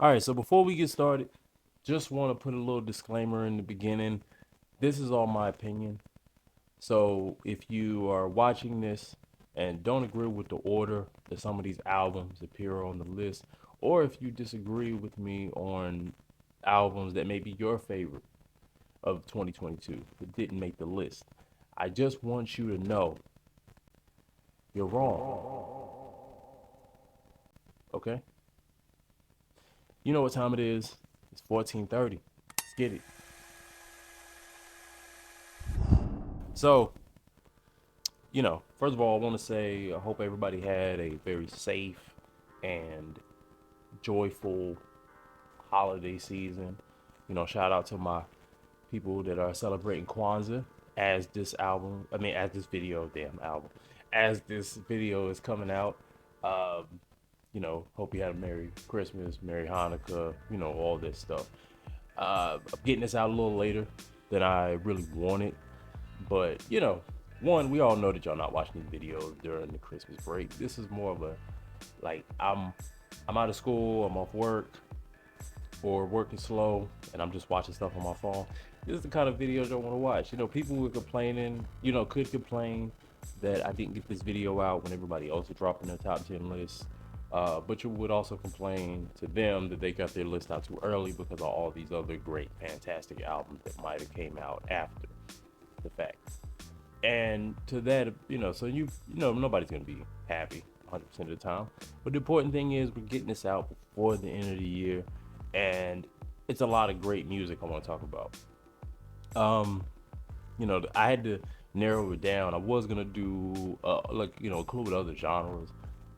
All right, so before we get started, just want to put a little disclaimer in the beginning. This is all my opinion. So if you are watching this and don't agree with the order that some of these albums appear on the list, or if you disagree with me on albums that may be your favorite of 2022 that didn't make the list, I just want you to know you're wrong. Okay? You know what time it is? It's 14:30. Let's get it. So, first of all, I want to say I hope everybody had a very safe and joyful holiday season. Shout out to my people that are celebrating Kwanzaa as this album, as this video, damn album, as this video is coming out. Um, hope you had a Merry Christmas, Merry Hanukkah, all this stuff. I'm getting this out a little later than I really wanted, but one, we all know that y'all not watching these videos during the Christmas break. This is more of a like I'm out of school, I'm off work, or working slow, and I'm just watching stuff on my phone. This is the kind of videos I want to watch. People were complaining, could complain that I didn't get this video out when everybody else is dropping their top 10 list. But you would also complain to them that they got their list out too early because of all these other great, fantastic albums that might have came out after the fact. And to that, so nobody's gonna be happy 100% of the time. But the important thing is we're getting this out before the end of the year, and it's a lot of great music I want to talk about. I had to narrow it down. I was gonna do include other genres,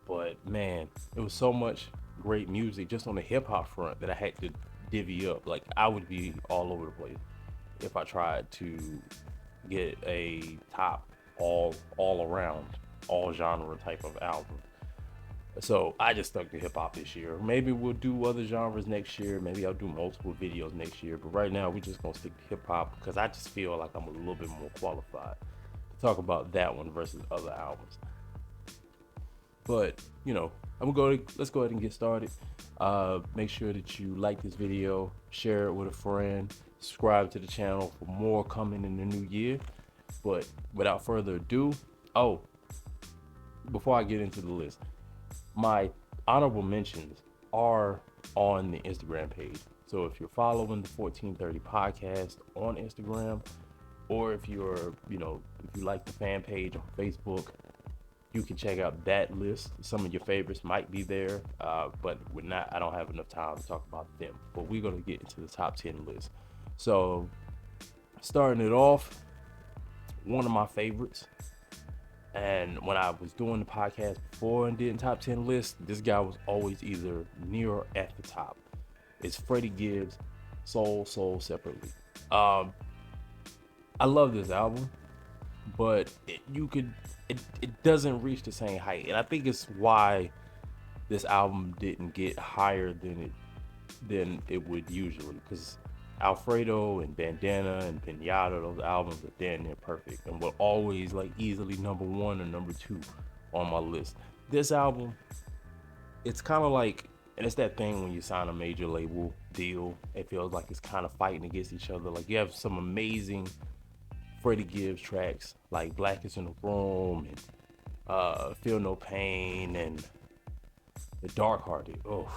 but man, it was so much great music just on the hip hop front that I had to divvy up. Like I would be all over the place if I tried to get a top all around all genre type of album. So I just stuck to hip hop this year. Maybe we'll do other genres next year. Maybe I'll do multiple videos next year. But right now we're just gonna stick to hip hop because I just feel like I'm a little bit more qualified to talk about that one versus other albums. But let's go ahead and get started. Make sure that you like this video, share it with a friend, subscribe to the channel for more coming in the new year. But without further ado, before I get into the list, my honorable mentions are on the Instagram page. So if you're following the 1430 podcast on Instagram, or if if you like the fan page on Facebook, you can check out that list. Some of your favorites might be there, but I don't have enough time to talk about them. But we're gonna get into the top 10 list. So starting it off, one of my favorites. And when I was doing the podcast before and did top 10 lists, this guy was always either near or at the top. It's Freddie Gibbs, Soul Separately. Um, I love this album, but it doesn't reach the same height. And I think it's why this album didn't get higher than it would usually. Because Alfredo and Bandana and Pinata, those albums are damn near perfect and will always like easily number one or number two on my list. This album, it's kind of like, and it's that thing when you sign a major label deal, it feels like it's kind of fighting against each other. Like you have some amazing Freddie Gibbs tracks like Black is in the Room and Feel No Pain and The Dark Hearted. Oh,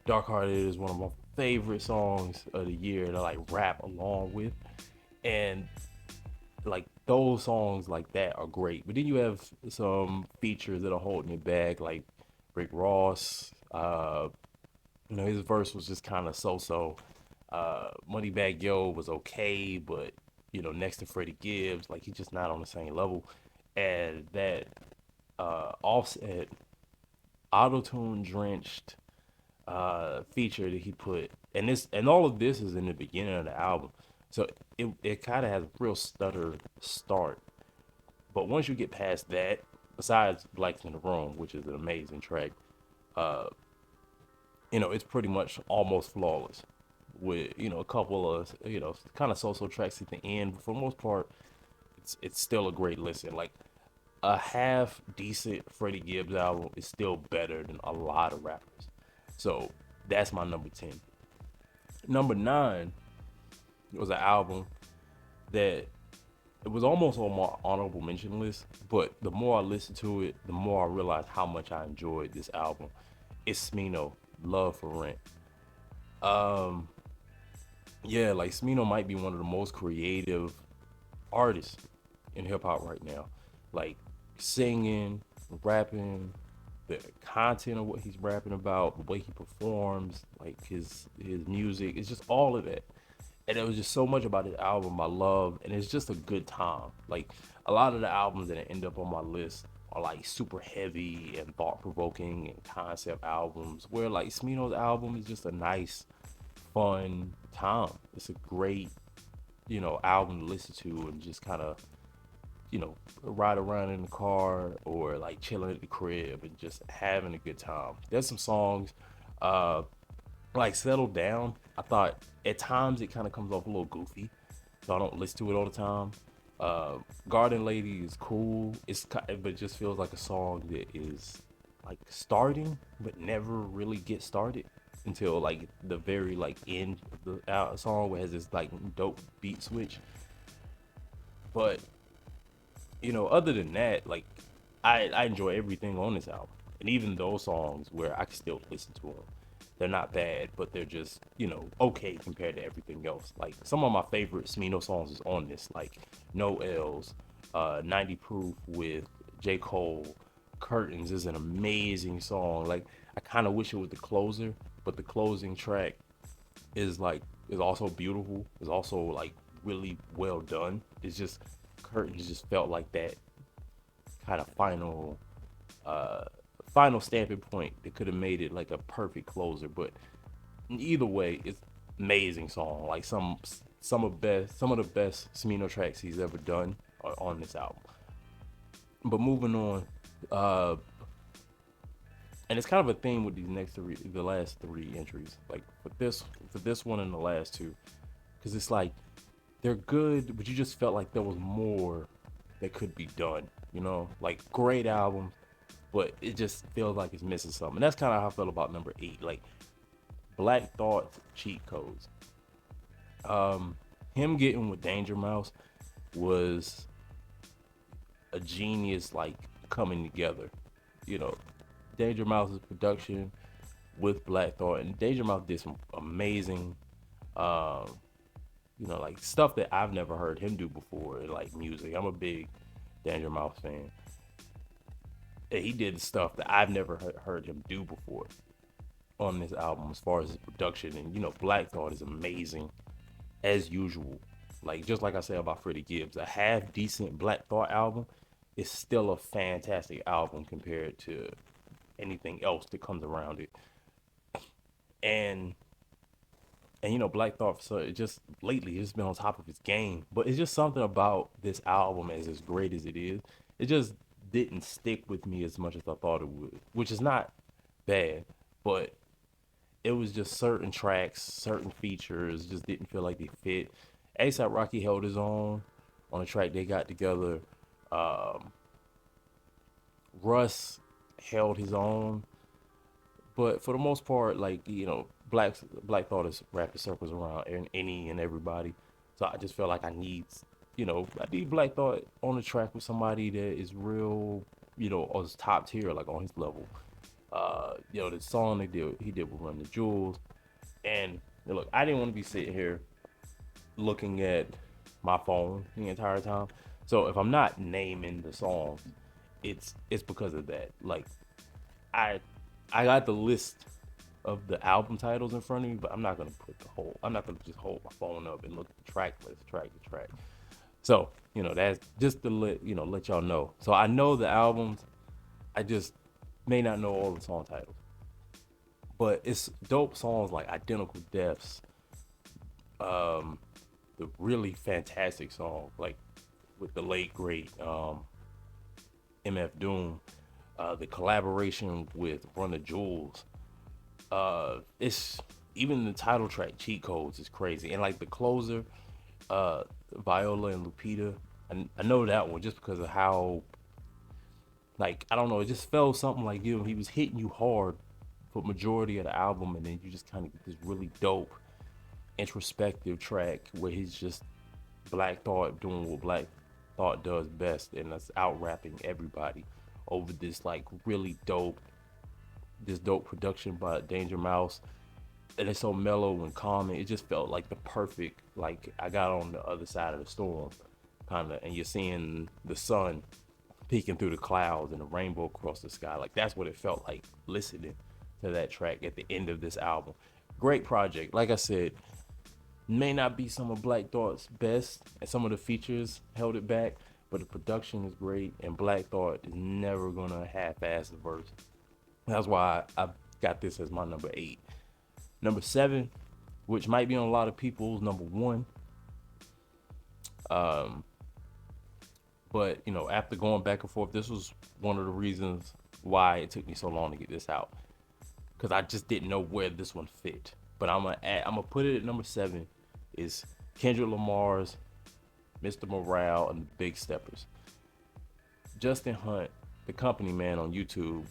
Dark Hearted is one of my favorite songs of the year to like rap along with. And like those songs like that are great. But then you have some features that are holding it back, like Rick Ross. His verse was just kind of so. Moneybagg Yo was okay, but next to Freddie Gibbs, like he's just not on the same level. And that Offset auto-tune drenched feature that he put, and all of this is in the beginning of the album, so it kind of has a real stutter start. But once you get past that, besides Black's in the Room, which is an amazing track, uh, it's pretty much almost flawless. With a couple of kind of so-so tracks at the end, but for the most part, it's still a great listen. Like a half decent Freddie Gibbs album is still better than a lot of rappers. So That's my number 10. Number 9 was an album that it was almost on my honorable mention list, but the more I listened to it, the more I realized how much I enjoyed this album. It's Smino, Love for Rent. Um, yeah, like Smino might be one of the most creative artists in hip hop right now. Like singing, rapping, the content of what he's rapping about, the way he performs, like his music, it's just all of that. And there was just so much about his album I love, and it's just a good time. Like a lot of the albums that end up on my list are like super heavy and thought provoking and concept albums, where like Smino's album is just a nice, fun time. It's a great, album to listen to and just kind of, ride around in the car or like chilling at the crib and just having a good time. There's some songs, uh, like Settle Down. I thought at times it kind of comes off a little goofy, so I don't listen to it all the time. Uh, Garden Lady is cool. But it just feels like a song that is like starting, but never really gets started until like the very like end of the song where it has this like dope beat switch. But other than that, like I enjoy everything on this album, and even those songs where I can still listen to them, they're not bad, but they're just okay compared to everything else. Like some of my favorite Smino songs is on this, like No L's, 90 Proof with J. Cole, Curtains is an amazing song. Like I kind of wish it was the closer, but the closing track is also beautiful. Is also like really well done. It's just Curtains just felt like that kind of uh final stamping point that could have made it like a perfect closer. But either way, it's amazing song. Like some of the best Smino tracks he's ever done are on this album. But moving on, uh, and it's kind of a theme with the last three entries. Like for this one and the last two, because it's like they're good, but you just felt like there was more that could be done. Like great albums, but it just feels like it's missing something. And that's kind of how I felt about number 8. Like Black Thought cheat codes. Him getting with Danger Mouse was a genius, like coming together. You know, Danger Mouse's production with Black Thought, and Danger Mouse did some amazing, um, like stuff that I've never heard him do before, like music. I'm a big Danger Mouse fan. And he did stuff that I've never heard him do before on this album as far as his production. And Black Thought is amazing as usual. Like just like I said about Freddie Gibbs, a half decent Black Thought album is still a fantastic album compared to anything else that comes around it. And Black Thought, so it just lately it's been on top of his game. But it's just something about this album, as great as it is, it just didn't stick with me as much as I thought it would, which is not bad, but it was just certain tracks, certain features just didn't feel like they fit. ASAP Rocky held his own on a track they got together. Um, Russ held his own, but for the most part, like Black Thought is wrapping circles around any and everybody. So I just feel like I need Black Thought on the track with somebody that is real, on his top tier, like on his level. The song he did with Run the Jewels, and look, I didn't want to be sitting here looking at my phone the entire time. So if I'm not naming the songs, it's because of that. Like I I got the list of the album titles in front of me, but I'm not gonna just hold my phone up and look at the track list, track to track. So, that's just to let y'all know. So I know the albums, I just may not know all the song titles. But it's dope songs like Identical Deaths, um, the really fantastic song, like with the late great MF Doom, the collaboration with Run the Jewels. It's even the title track, Cheat Codes, is crazy. And like the closer, uh, Viola and Lupita, I know that one just because of how, like, I don't know, it just felt something like he was hitting you hard, for majority of the album, and then you just kind of get this really dope introspective track where he's just Black Thought doing what Black Thought does best, and that's out rapping everybody over this like really dope, this dope production by Danger Mouse, and it's so mellow and calming. It just felt like the perfect, like I got on the other side of the storm, kind of, and you're seeing the sun peeking through the clouds and the rainbow across the sky. Like that's what it felt like listening to that track at the end of this album. Great project. Like I said, may not be some of Black Thought's best, and some of the features held it back, but the production is great, and Black Thought is never gonna half-ass the verse. That's why I got this as my number 8. Number 7, which might be on a lot of people's number 1. But you know, after going back and forth, this was one of the reasons why it took me so long to get this out, because I just didn't know where this one fit. But I'm gonna put it at number 7. Is Kendrick Lamar's Mr. Morale and the Big Steppers. Justin Hunt, the company man on YouTube,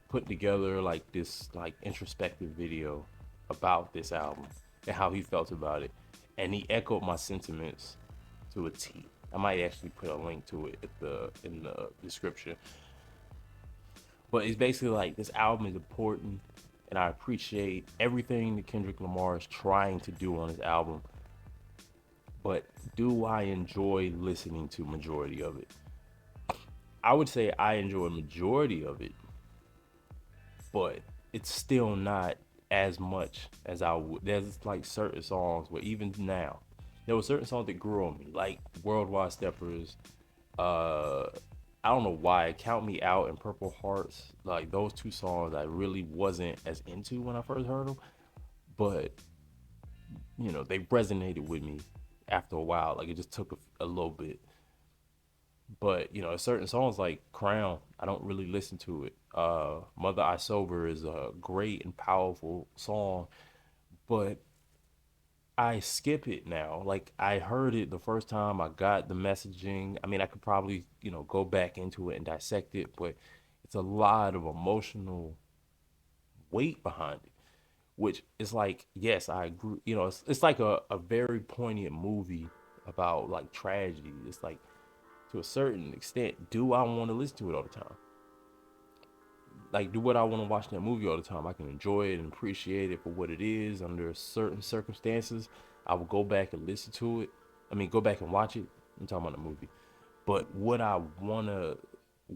put together like this like introspective video about this album and how he felt about it, and he echoed my sentiments to a T. I might actually put a link to it in the description. But it's basically like this album is important, and I appreciate everything that Kendrick Lamar is trying to do on his album. But do I enjoy listening to majority of it? I would say I enjoy majority of it, but it's still not as much as I would. There's like certain songs where even now, there were certain songs that grew on me, like Worldwide Steppers. I don't know why, Count Me Out and Purple Hearts. Like those two songs I really wasn't as into when I first heard them, but you know, they resonated with me after a while. Like it just took a little bit. But you know, certain songs like Crown, I don't really listen to it. Mother I Sober is a great and powerful song, but I skip it now. Like I heard it the first time, I got the messaging. I mean, I could probably, you know, go back into it and dissect it, but it's a lot of emotional weight behind it, which is like, yes, I agree. You know, it's like a very poignant movie about like tragedy. It's like, to a certain extent, do I want to listen to it all the time? Like, do what I want to watch that movie all the time? I can enjoy it and appreciate it for what it is under certain circumstances. I will go back and listen to it. I mean, go back and watch it. I'm talking about the movie. But would I want to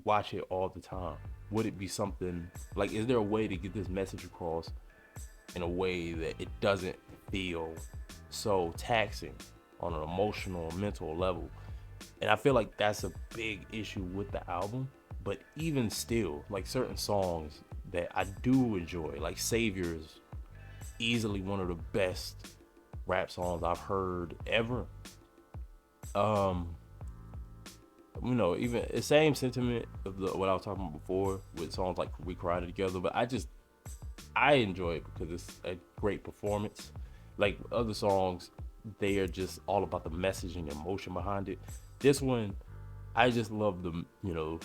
watch it all the time? Would it be something like, is there a way to get this message across in a way that it doesn't feel so taxing on an emotional, mental level? And I feel like that's a big issue with the album. But even still, like certain songs that I do enjoy, like Savior is easily one of the best rap songs I've heard ever. You know, even the same sentiment of what I was talking about before with songs like We Cried Together, but I enjoy it because it's a great performance. Like other songs, they are just all about the message and emotion behind it. This one, I just love the, you know,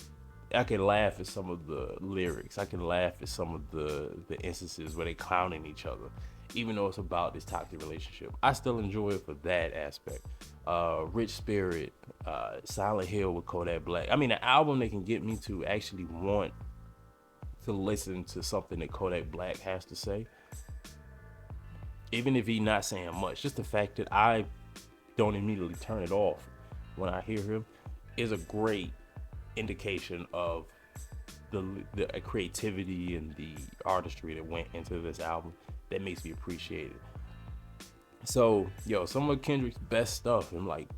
I can laugh at some of the lyrics. I can laugh at some of the instances where they clowning each other, even though it's about this toxic relationship. I still enjoy it for that aspect. Rich Spirit, Silent Hill with Kodak Black. I mean, an album that can get me to actually want to listen to something that Kodak Black has to say, even if he's not saying much. Just the fact that I don't immediately turn it off when I hear him is a great indication of the creativity and the artistry that went into this album that makes me appreciate it. So, yo, some of Kendrick's best stuff, and like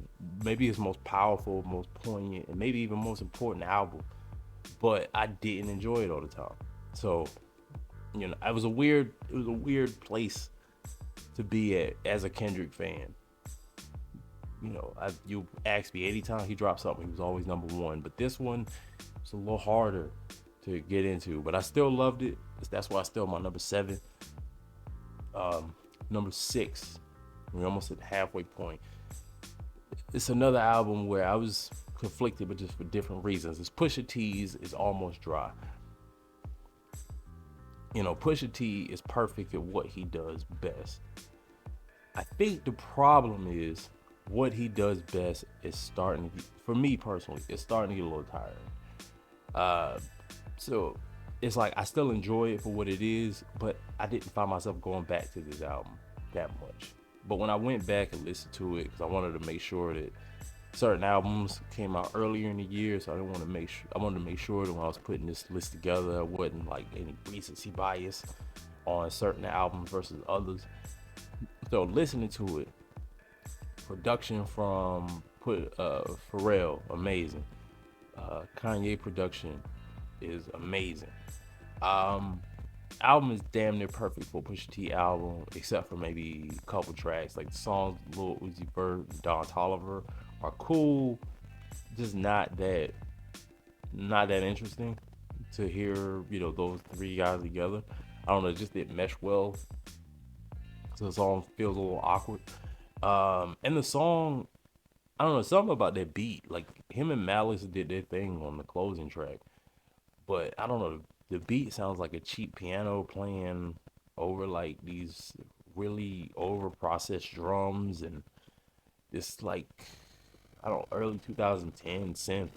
maybe his most powerful, most poignant, and maybe even most important album, but I didn't enjoy it all the time. So, you know, it was a weird place to be at as a Kendrick fan. You know, you ask me, anytime he dropped something, he was always number 1. But this one was a little harder to get into. But I still loved it. That's why it's still my number 7. Number 6, we're almost at the halfway point. It's another album where I was conflicted, but just for different reasons. It's Pusha T's It's Almost Dry. Pusha T is perfect at what he does best. I think the problem is what he does best is starting to, for me personally, it's starting to get a little tiring. Uh, so it's like I still enjoy it for what it is, but I didn't find myself going back to this album that much. But when I went back and listened to it, because I wanted to make sure that certain albums came out earlier in the year, so I didn't want to make sure. I wanted to make sure that when I was putting this list together, I wasn't like any recency bias on certain albums versus others. So listening to it, production from Pharrell, amazing. Kanye production is amazing. Um, Album is damn near perfect for Pusha T album, except for maybe a couple tracks. Like the songs Lil Uzi Vert and Don Toliver are cool, just not that interesting to hear, those three guys together. I don't know, it just didn't mesh well. So the song feels a little awkward. And the song, I don't know, something about that beat. Like him and Malice did their thing on the closing track. But I don't know, the beat sounds like a cheap piano playing over like these really over processed drums and this like, I don't know, early 2010 synth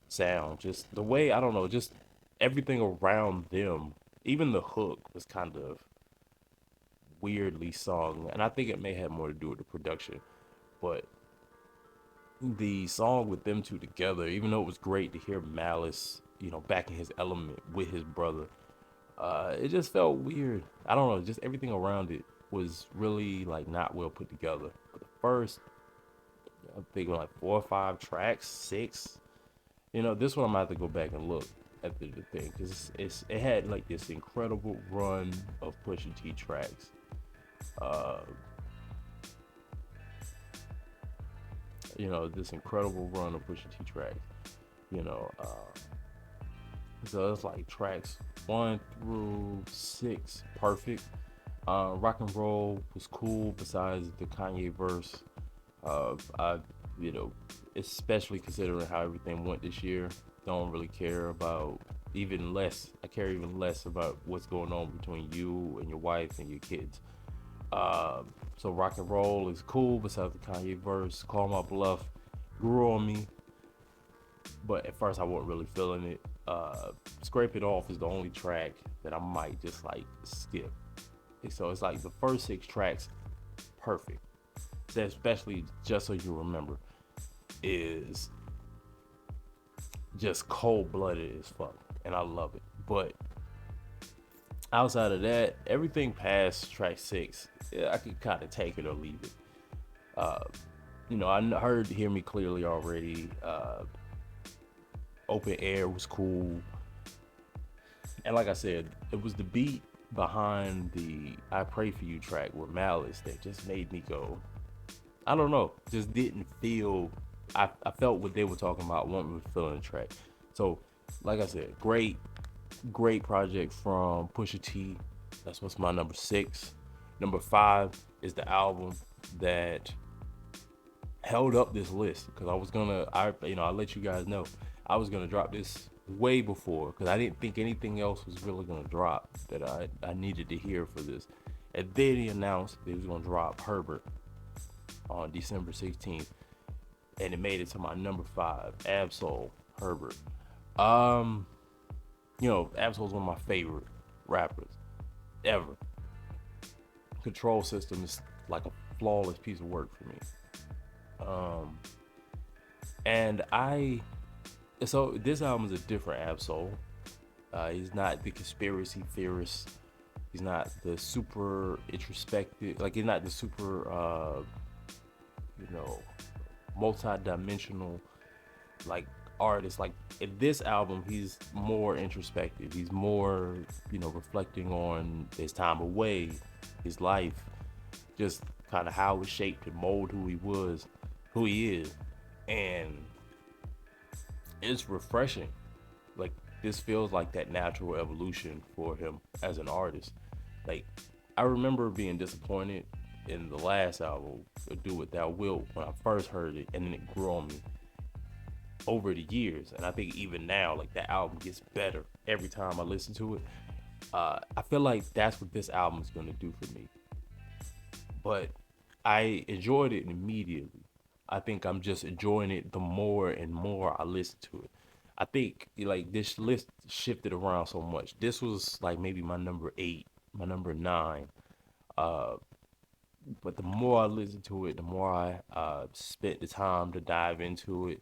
sound. Just the way, I don't know, just everything around them. Even the hook was kind of weirdly sung, and I think it may have more to do with the production. But the song with them two together, even though it was great to hear Malice, back in his element with his brother, it just felt weird. I don't know, just everything around it was really like not well put together. But the first, I'm thinking like 4 or 5 tracks, six. This one I'm gonna have to go back and look at the thing because it had like this incredible run of Pusha T tracks. Uh, this incredible run of Pusha T tracks. You know, uh, so it's like tracks 1 through 6, perfect. Rock and roll was cool. Besides the Kanye verse, I, you know, especially considering how everything went this year, don't really care about even less. I care even less about what's going on between you and your wife and your kids. So rock and roll is cool. Besides the Kanye verse, Call My Bluff grew on me, but at first I wasn't really feeling it. Scrape It Off is the only track that I might just like skip. So it's like the first 6 tracks, perfect. That especially Just So You Remember is just cold blooded as fuck, and I love it. But outside of that, everything past track 6, yeah, I could kind of take it or leave it. Uh, I heard Hear Me Clearly already. Open Air was cool. And like I said, it was the beat behind the I Pray For You track with Malice that just made me go, I don't know, just didn't feel, I felt what they were talking about, what we were feeling the track. So, like I said, great project from Pusha T. That's what's my number 6. Number 5 is the album that held up this list because I'll let you guys know I was gonna drop this way before because I didn't think anything else was really gonna drop that I needed to hear for this. And then he announced that he was gonna drop Herbert on December 16th, and it made it to my number 5, Absol Herbert. Absol's one of my favorite rappers ever. Control System is like a flawless piece of work for me. So this album is a different Absol. He's not the conspiracy theorist. He's not the super introspective. Like he's not the super, multi-dimensional like artist. Like in this album, he's more introspective. He's more, reflecting on his time away, his life, just kind of how it shaped and molded who he is, and it's refreshing. Like this feels like that natural evolution for him as an artist. Like I remember being disappointed in the last album, Do What Thou Wilt, when I first heard it, and then it grew on me over the years. And I think even now, like that album gets better every time I listen to it. I feel like that's what this album is gonna do for me. But I enjoyed it immediately. I think I'm just enjoying it the more and more I listen to it. I think like this list shifted around so much. This was like maybe my number 8, my number 9. Uh, but the more I listened to it, the more I spent the time to dive into it,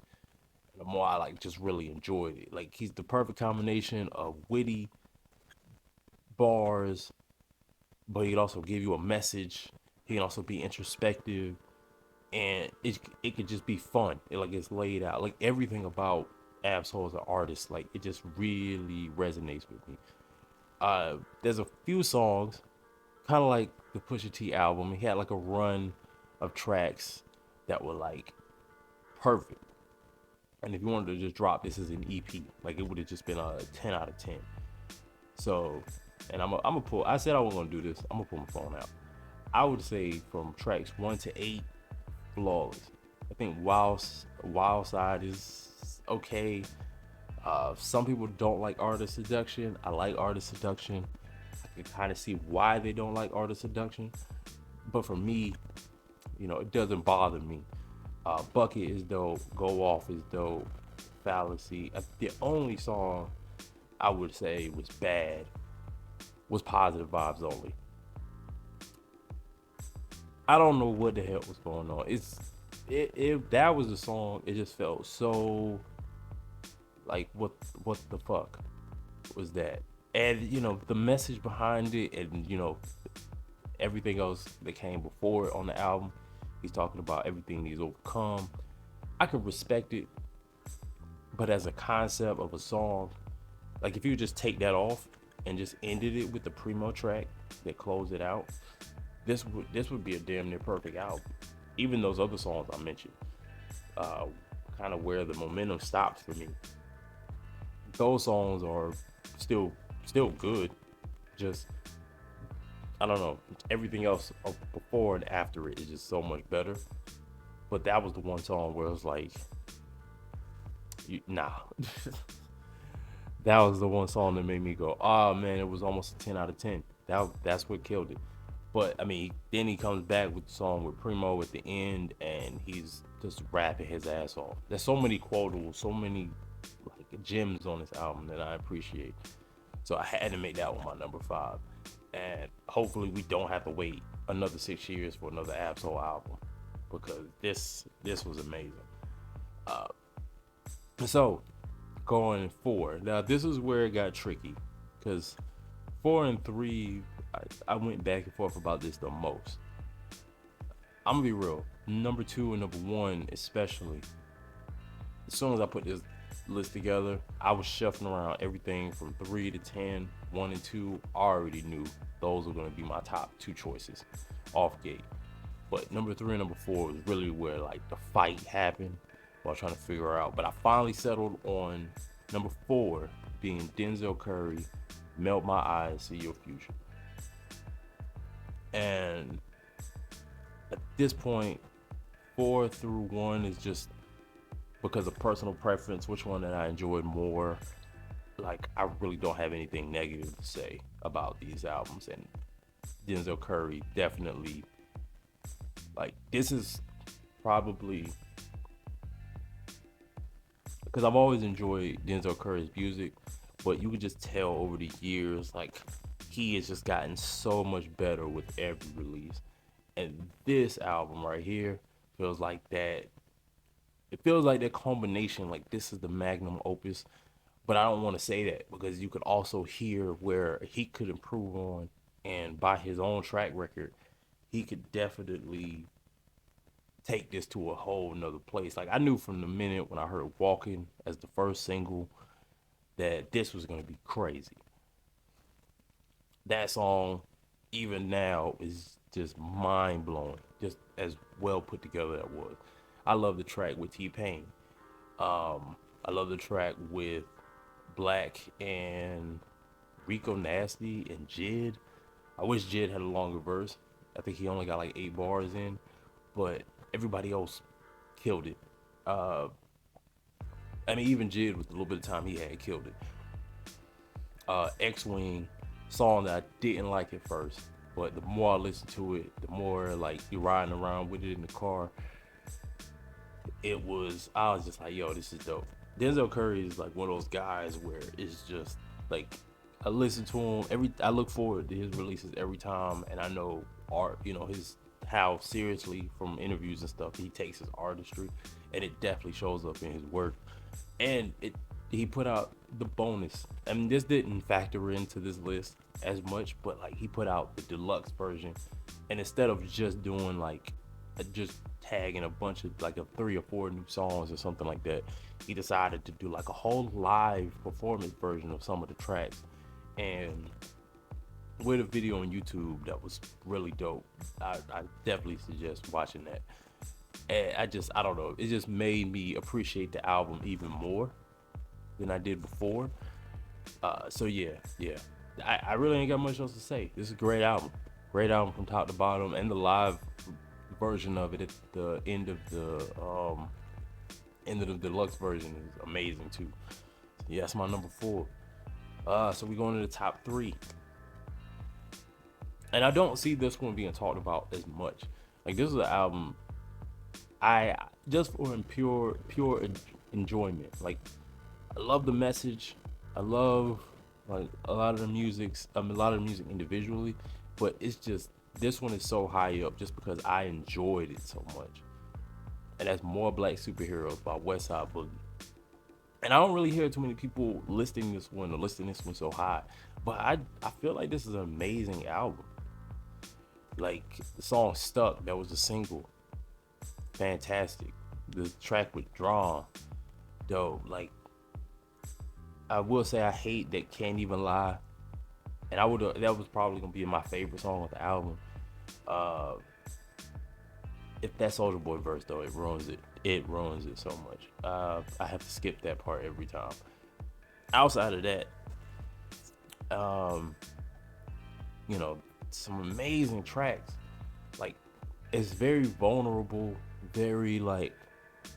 the more I like just really enjoyed it. Like he's the perfect combination of witty bars, but he'd also give you a message. He can also be introspective, and it could just be fun. Like it's laid out. Like everything about Ab-Soul as an artist, like it just really resonates with me. There's a few songs, kind of like the Pusha T album. He had like a run of tracks that were like perfect. And if you wanted to just drop this as an EP, like it would have just been a 10 out of 10. So, and I'm gonna pull. I said I was gonna do this. I'm gonna pull my phone out. I would say from tracks 1 to 8, flawless. I think Wild Side is okay. Some people don't like Art of Seduction. I like Art of Seduction. I can kind of see why they don't like Art of Seduction, but for me, it doesn't bother me. Bucket is dope. Go Off is dope. Fallacy. The only song I would say was bad was Positive Vibes Only. I don't know what the hell was going on. That was the song. It just felt so like what the fuck was that? And the message behind it, and everything else that came before it on the album. He's talking about everything he's overcome. I could respect it, but as a concept of a song, like if you just take that off and just ended it with the primo track that closed it out, this would be a damn near perfect album. Even those other songs I mentioned, uh, kind of where the momentum stopped for me. Those songs are still still good. Just I don't know. Everything else before and after it is just so much better. But that was the one song where it was like, nah. That was the one song that made me go, oh man, it was almost a 10 out of 10. That's what killed it. But I mean, then he comes back with the song with Primo at the end, and he's just rapping his ass off. There's so many quotables, so many like gems on this album that I appreciate. So I had to make that one my number 5, and hopefully we don't have to wait another 6 years for another Ab-Soul album, because this was amazing. Uh, so going 4. Now this is where it got tricky, because 4 and 3, I went back and forth about this the most. I'm gonna be real. Number 2 and number 1, especially. As soon as I put this list together, I was shuffling around everything from 3 to 10, 1 and 2. I already knew those were gonna be my top 2 choices off gate. But number 3 and number 4 was really where like the fight happened while trying to figure out. But I finally settled on number 4 being Denzel Curry, Melt My Eyes, See Your Future. And at this point, 4 through 1 is just because of personal preference, which one that I enjoyed more. Like, I really don't have anything negative to say about these albums. And Denzel Curry definitely, like, this is probably, because I've always enjoyed Denzel Curry's music, but you could just tell over the years, like, he has just gotten so much better with every release. And this album right here feels like that. It feels like that combination, like this is the magnum opus. But I don't want to say that, because you could also hear where he could improve on, and by his own track record, he could definitely take this to a whole nother place. Like I knew from the minute when I heard Walking as the first single that this was gonna be crazy. That song, even now, is just mind blowing. Just as well put together that was. I love the track with T Pain. I love the track with Black and Rico Nasty and Jid. I wish Jid had a longer verse. I think he only got like 8 bars in, but everybody else killed it. Uh, I mean, even Jid with a little bit of time he had killed it. X Wing, song that I didn't like at first, but the more I listen to it, the more like you're riding around with it in the car, I was just like, yo, this is dope. Denzel Curry is like one of those guys where it's just like I listen to him I look forward to his releases every time, and I know art, his how seriously from interviews and stuff he takes his artistry, and it definitely shows up in his work. And he put out the bonus. I mean, this didn't factor into this list as much, but like he put out the deluxe version, and instead of just doing like just tagging a bunch of like 3 or 4 new songs or something like that, he decided to do like a whole live performance version of some of the tracks, and with a video on YouTube that was really dope. I definitely suggest watching that. And I don't know, it just made me appreciate the album even more than I did before. So yeah. I really ain't got much else to say. This is a great album from top to bottom, and the live version of it at the end of the deluxe version is amazing too. Yeah, that's my number 4. So we going to the top 3, and I don't see this one being talked about as much. Like, this is an album I just for pure enjoyment. Like, I love the message. I love like a lot of the music individually, but it's just this one is so high up just because I enjoyed it so much. And that's More Black Superheroes by Westside Boogie. And I don't really hear too many people listing this one so high, but I feel like this is an amazing album. Like, the song Stuck, that was a single, fantastic. The track with Drawn, dope. Like, I will say I hate that Can't Even Lie, and that was probably gonna be my favorite song on the album. If that Soulja Boy verse though, it ruins it so much. I have to skip that part every time. Outside of that, some amazing tracks. Like, it's very vulnerable, very like,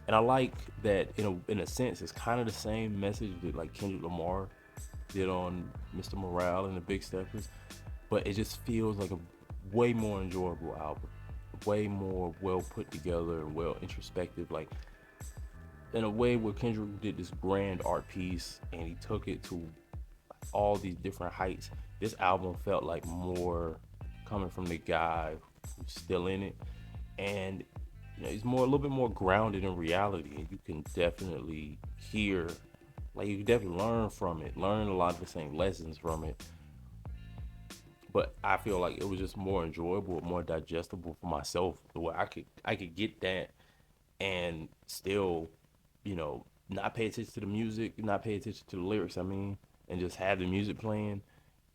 and I like that in a sense it's kind of the same message that like Kendrick Lamar did on Mr. Morale and the Big Steppers, but it just feels like a way more enjoyable album, way more well put together and well introspective. Like, in a way where Kendrick did this grand art piece and he took it to all these different heights, this album felt like more coming from the guy who's still in it, and he's a little bit more grounded in reality, and you can definitely hear, like, you can definitely learn a lot of the same lessons from it. But I feel like it was just more enjoyable, more digestible for myself, the way I could get that and still, not pay attention to the music, not pay attention to the lyrics, and just have the music playing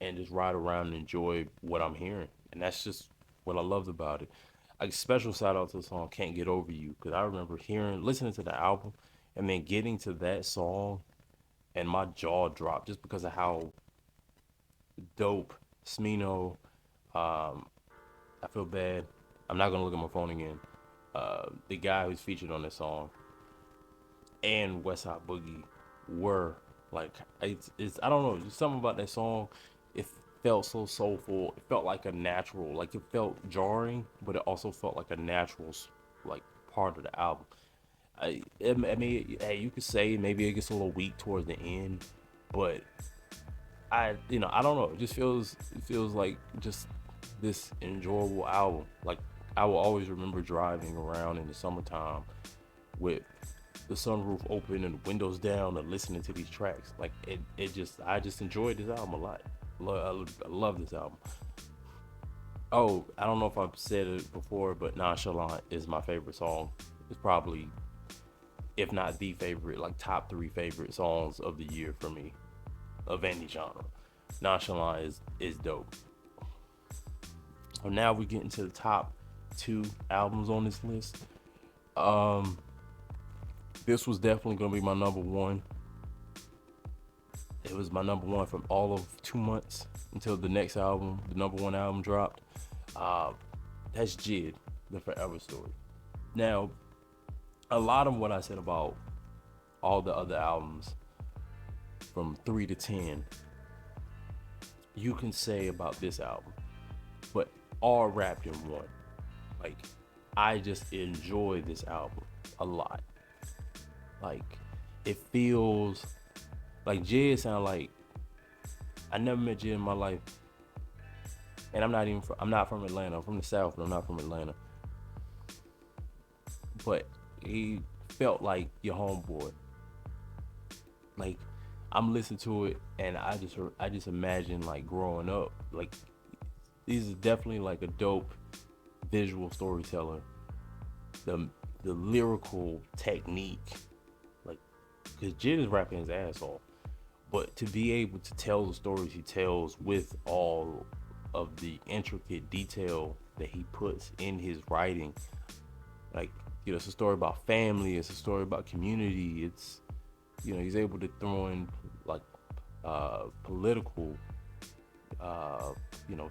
and just ride around and enjoy what I'm hearing. And that's just what I loved about it. A special shout out to the song Can't Get Over You, because I remember listening to the album and then getting to that song and my jaw dropped just because of how dope Smino, I feel bad, I'm not gonna look at my phone again, the guy who's featured on this song, and Westside Boogie were. Like, it's I don't know, just something about that song. It felt so soulful. It felt like a natural, like, it felt jarring, but it also felt like a natural, like, part of the album. Hey, you could say maybe it gets a little weak towards the end, but I don't know. It feels like just this enjoyable album. Like, I will always remember driving around in the summertime with the sunroof open and the windows down and listening to these tracks. Like, I just enjoyed this album a lot. I love this album. Oh, I don't know if I've said it before, but Nonchalant is my favorite song. It's probably, if not the favorite, like top 3 favorite songs of the year for me, of any genre. Nonchalant is dope. So now we get into the top 2 albums on this list. This was definitely gonna be my number 1. It was my number 1 from all of 2 months until the next album, the number 1 album dropped. That's Jid, The Forever Story. Now, a lot of what I said about all the other albums from 3 to 10, you can say about this album, but all wrapped in one. Like, I just enjoy this album a lot. Like, it feels like Jid sound like I never met Jid in my life, and I'm not from Atlanta. I'm from the South, but I'm not from Atlanta. But he felt like your homeboy. Like, I'm listening to it, and I just imagine like growing up. Like, he's definitely like a dope visual storyteller. The the lyrical technique, like, because Jid is rapping his ass off, but to be able to tell the stories he tells with all of the intricate detail that he puts in his writing, like, it's a story about family, it's a story about community, it's, he's able to throw in like political,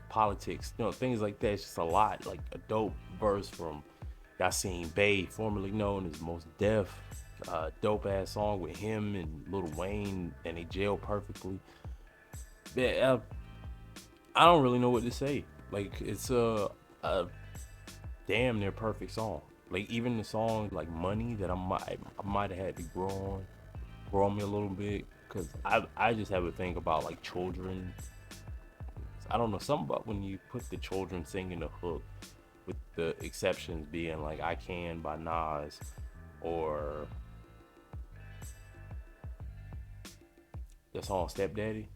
politics, things like that. It's just a lot. Like a dope verse from Yasin Bey, formerly known as Most Def. Dope ass song with him and Lil Wayne, and they gel perfectly. Yeah, I don't really know what to say. Like, it's a damn near perfect song. Like, even the song like Money that I might have had to grow on me a little bit, because I just have a thing about like children. I don't know, something about when you put the children singing the hook, with the exceptions being like I Can by Nas, or the song Stepdaddy.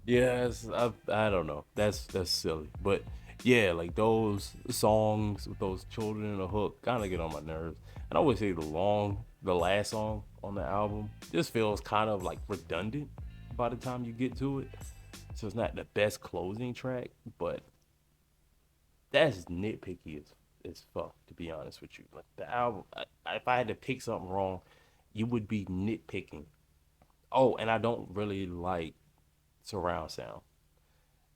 Yes, I don't know. That's silly, but yeah, like those songs with those children in the hook kind of get on my nerves. And I always say the last song on the album just feels kind of like redundant by the time you get to it. So it's not the best closing track, but that's nitpicky as fuck, to be honest with you. Like the album, if I had to pick something wrong, you would be nitpicking. Oh, and I don't really like surround sound.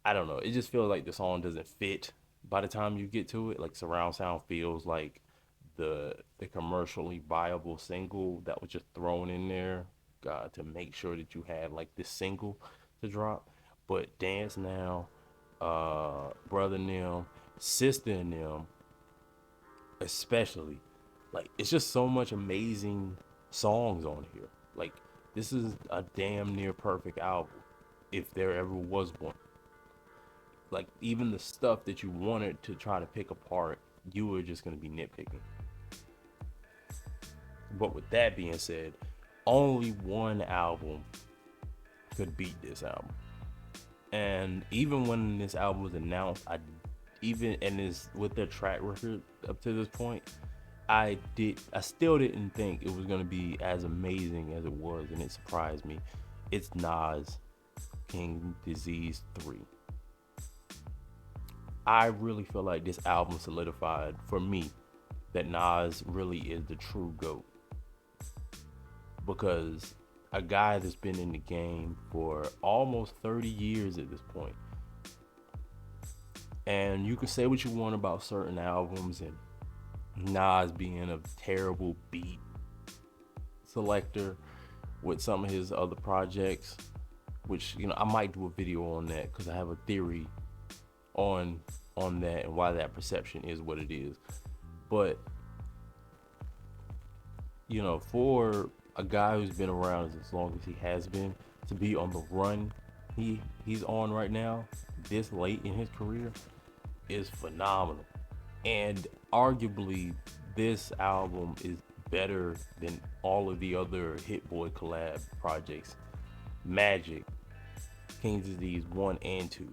I don't know. It just feels like the song doesn't fit by the time you get to it. Like surround sound feels like the commercially viable single that was just thrown in there, to make sure that you had like this single to drop. But Dance Now, Brother Nim, Sister and Them, especially, like, it's just so much amazing songs on here. Like, this is a damn near perfect album, if there ever was one. Like, even the stuff that you wanted to try to pick apart, you were just gonna be nitpicking. But with that being said, only one album could beat this album. And even when this album was announced, and is with their track record up to this point, I still didn't think it was gonna be as amazing as it was, and it surprised me. It's Nas King Disease 3. I really feel like this album solidified for me that Nas really is the true GOAT. Because a guy that's been in the game for almost 30 years at this point. And you can say what you want about certain albums and Nas being a terrible beat selector with some of his other projects, which, I might do a video on that because I have a theory on that and why that perception is what it is. But for a guy who's been around as long as he has been, to be on the run he's on right now, this late in his career, is phenomenal. And arguably, this album is better than all of the other Hit Boy collab projects. Magic, King's Disease 1 and 2.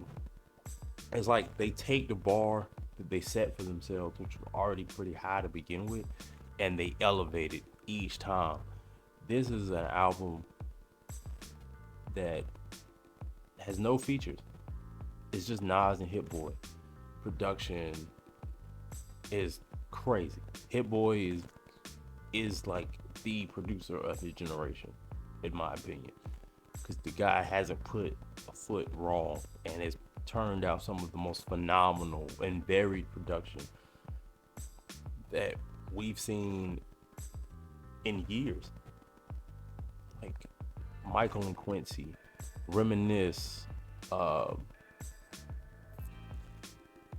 It's like they take the bar that they set for themselves, which was already pretty high to begin with, and they elevate it each time. This is an album that has no features. It's just Nas and Hit Boy. Production is crazy. Hit Boy is like the producer of his generation, in my opinion, because the guy hasn't put a foot wrong and has turned out some of the most phenomenal and varied production that we've seen in years. Like Michael and Quincy, Reminisce, uh,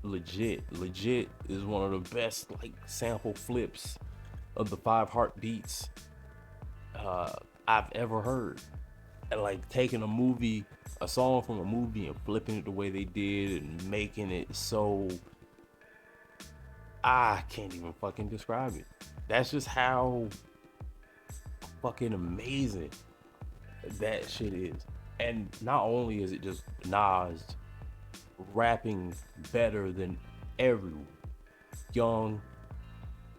Legit is one of the best like sample flips of the Five Heartbeats uh, I've ever heard. And like taking a song from a movie and flipping it the way they did and making it so I can't even fucking describe it. That's just how fucking amazing that shit is. And not only is it just Nas rapping better than everyone, young,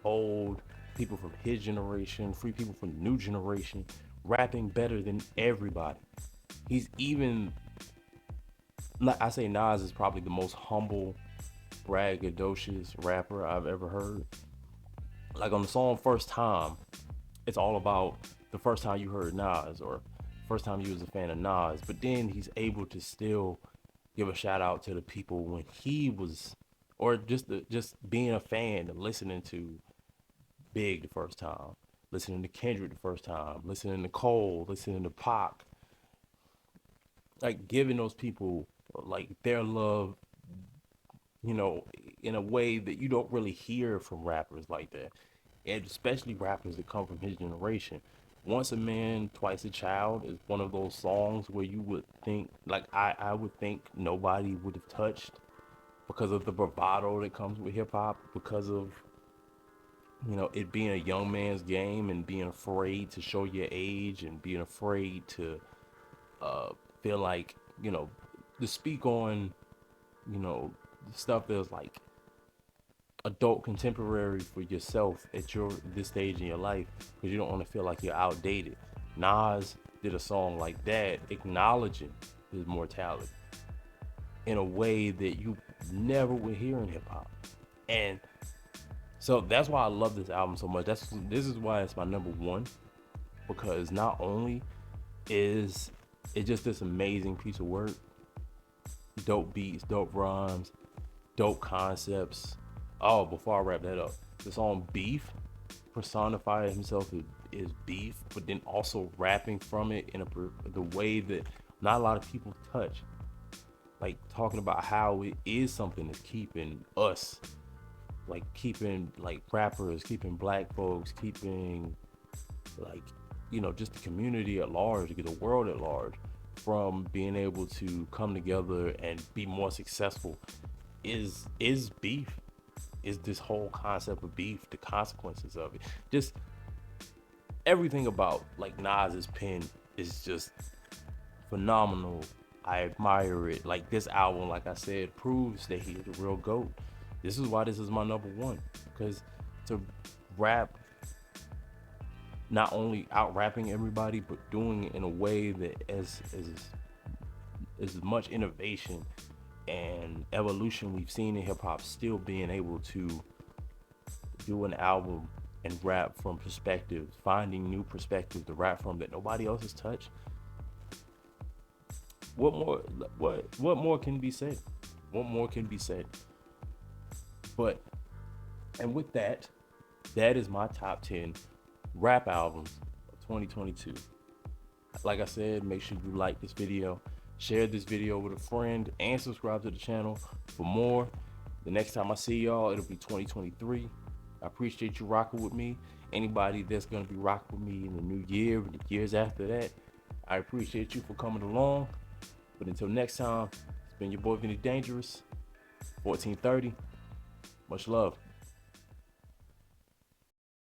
old, people from his generation, free people from the new generation, rapping better than everybody. He's even, like I say, Nas is probably the most humble, braggadocious rapper I've ever heard. Like on the song First Time, it's all about the first time you heard Nas or first time you was a fan of Nas. But then he's able to still give a shout out to the people when he was, or just being a fan and listening to Big the first time, listening to Kendrick the first time, listening to Cole, listening to Pac, like giving those people like their love, you know, in a way that you don't really hear from rappers like that, and especially rappers that come from his generation. Once a Man, Twice a Child is one of those songs where you would think, like I would think nobody would have touched because of the bravado that comes with hip hop, because of it being a young man's game and being afraid to show your age and being afraid to uh, feel like, to speak on, stuff that's like adult contemporary for yourself at your this stage in your life because you don't want to feel like you're outdated. Nas did a song like that acknowledging his mortality in a way that you never would hear in hip hop. And so that's why I love this album so much. This is why it's my number one, because not only is it just this amazing piece of work, dope beats, dope rhymes, dope concepts. Oh, before I wrap that up, the song Beef personified himself as beef, but then also rapping from it in the way that not a lot of people touch. Like talking about how it is something that's keeping us, like keeping like rappers, keeping black folks, keeping like, just the community at large, the world at large, from being able to come together and be more successful is beef. Is this whole concept of beef, the consequences of it. Just everything about like Nas's pen is just phenomenal. I admire it. Like this album, like I said, proves that he's the real GOAT. This is why this is my number one. Because to rap, not only out rapping everybody, but doing it in a way that as much innovation and evolution we've seen in hip hop, still being able to do an album and rap from perspectives, finding new perspectives to rap from that nobody else has touched. What more can be said? What more can be said? But and with that, that is my top 10 rap albums of 2022. Like I said, make sure you like this video, share this video with a friend, and subscribe to the channel for more. The next time I see y'all, it'll be 2023. I appreciate you rocking with me. Anybody that's gonna be rocking with me in the new year and the years after that, I appreciate you for coming along. But until next time, it's been your boy Vinnie-Dangerous, 1430. Much love.